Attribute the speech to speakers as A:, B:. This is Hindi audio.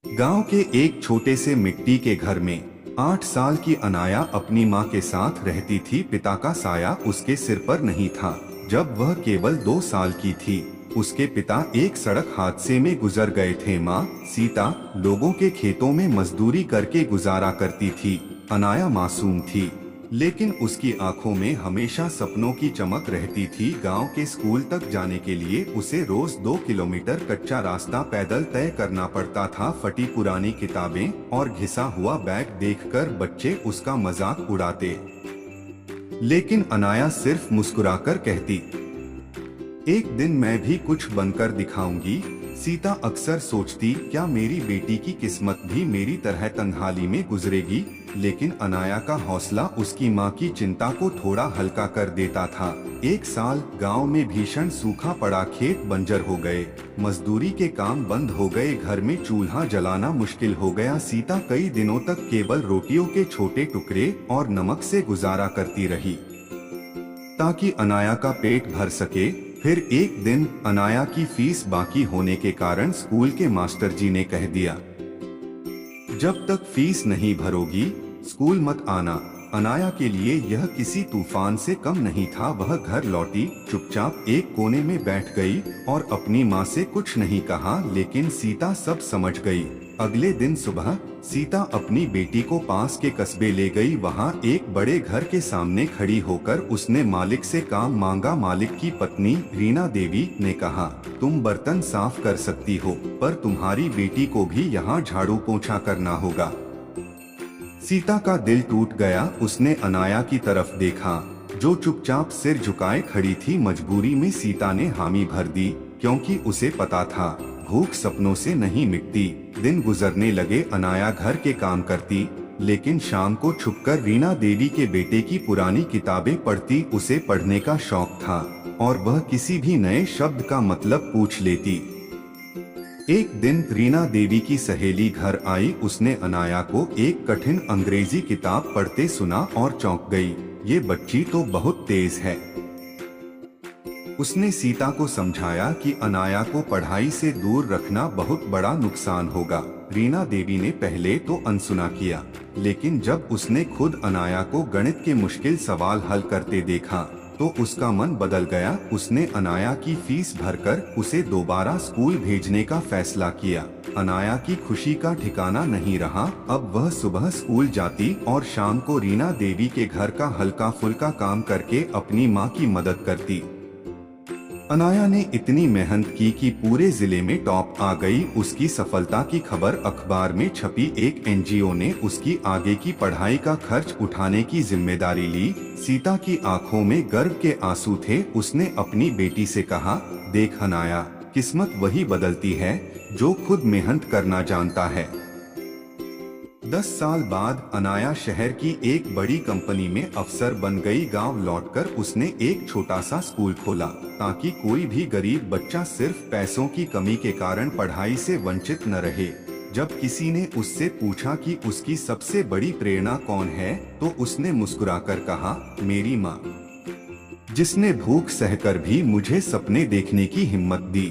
A: गांव के एक छोटे से मिट्टी के घर में 8 साल की अनाया अपनी माँ के साथ रहती थी। पिता का साया उसके सिर पर नहीं था। जब वह केवल 2 साल की थी, उसके पिता एक सड़क हादसे में गुजर गए थे। माँ सीता लोगों के खेतों में मजदूरी करके गुजारा करती थी। अनाया मासूम थी, लेकिन उसकी आंखों में हमेशा सपनों की चमक रहती थी। गांव के स्कूल तक जाने के लिए उसे रोज 2 किलोमीटर कच्चा रास्ता पैदल तय करना पड़ता था। फटी पुरानी किताबें और घिसा हुआ बैग देखकर बच्चे उसका मजाक उड़ाते, लेकिन अनाया सिर्फ मुस्कुराकर कहती, एक दिन मैं भी कुछ बनकर दिखाऊंगी। सीता अक्सर सोचती, क्या मेरी बेटी की किस्मत भी मेरी तरह तन्हाई में गुजरेगी। लेकिन अनाया का हौसला उसकी माँ की चिंता को थोड़ा हल्का कर देता था। एक साल गांव में भीषण सूखा पड़ा, खेत बंजर हो गए, मजदूरी के काम बंद हो गए, घर में चूल्हा जलाना मुश्किल हो गया। सीता कई दिनों तक केवल रोटियों के छोटे टुकड़े और नमक से गुजारा करती रही ताकि अनाया का पेट भर सके। फिर एक दिन अनाया की फीस बाकी होने के कारण स्कूल के मास्टर जी ने कह दिया, जब तक फीस नहीं भरोगी स्कूल मत आना। अनाया के लिए यह किसी तूफान से कम नहीं था। वह घर लौटी, चुपचाप एक कोने में बैठ गई और अपनी माँ से कुछ नहीं कहा, लेकिन सीता सब समझ गई। अगले दिन सुबह सीता अपनी बेटी को पास के कस्बे ले गई। वहाँ एक बड़े घर के सामने खड़ी होकर उसने मालिक से काम मांगा। मालिक की पत्नी रीना देवी ने कहा, तुम बर्तन साफ कर सकती हो, पर तुम्हारी बेटी को भी यहाँ झाड़ू पोंछा करना होगा। सीता का दिल टूट गया। उसने अनाया की तरफ देखा, जो चुपचाप सिर झुकाए खड़ी थी। मजबूरी में सीता ने हामी भर दी, क्योंकि उसे पता था भूख सपनों से नहीं मिटती। दिन गुजरने लगे, अनाया घर के काम करती, लेकिन शाम को छुपकर रीना देवी के बेटे की पुरानी किताबें पढ़ती। उसे पढ़ने का शौक था और वह किसी भी नए शब्द का मतलब पूछ लेती। एक दिन रीना देवी की सहेली घर आई। उसने अनाया को एक कठिन अंग्रेजी किताब पढ़ते सुना और चौंक गई। ये बच्ची तो बहुत तेज है। उसने सीता को समझाया कि अनाया को पढ़ाई से दूर रखना बहुत बड़ा नुकसान होगा। रीना देवी ने पहले तो अनसुना किया, लेकिन जब उसने खुद अनाया को गणित के मुश्किल सवाल हल करते देखा तो उसका मन बदल गया। उसने अनाया की फीस भरकर उसे दोबारा स्कूल भेजने का फैसला किया। अनाया की खुशी का ठिकाना नहीं रहा। अब वह सुबह स्कूल जाती और शाम को रीना देवी के घर का हल्का फुल्का काम करके अपनी माँ की मदद करती। अनाया ने इतनी मेहनत की कि पूरे जिले में टॉप आ गई। उसकी सफलता की खबर अखबार में छपी। एक एनजीओ ने उसकी आगे की पढ़ाई का खर्च उठाने की जिम्मेदारी ली। सीता की आंखों में गर्व के आंसू थे। उसने अपनी बेटी से कहा, देख अनाया, किस्मत वही बदलती है जो खुद मेहनत करना जानता है। 10 साल बाद अनाया शहर की एक बड़ी कंपनी में अफसर बन गई। गांव लौटकर उसने एक छोटा सा स्कूल खोला, ताकि कोई भी गरीब बच्चा सिर्फ पैसों की कमी के कारण पढ़ाई से वंचित न रहे। जब किसी ने उससे पूछा कि उसकी सबसे बड़ी प्रेरणा कौन है, तो उसने मुस्कुराकर कहा, मेरी माँ, जिसने भूख सहकर भी मुझे सपने देखने की हिम्मत दी।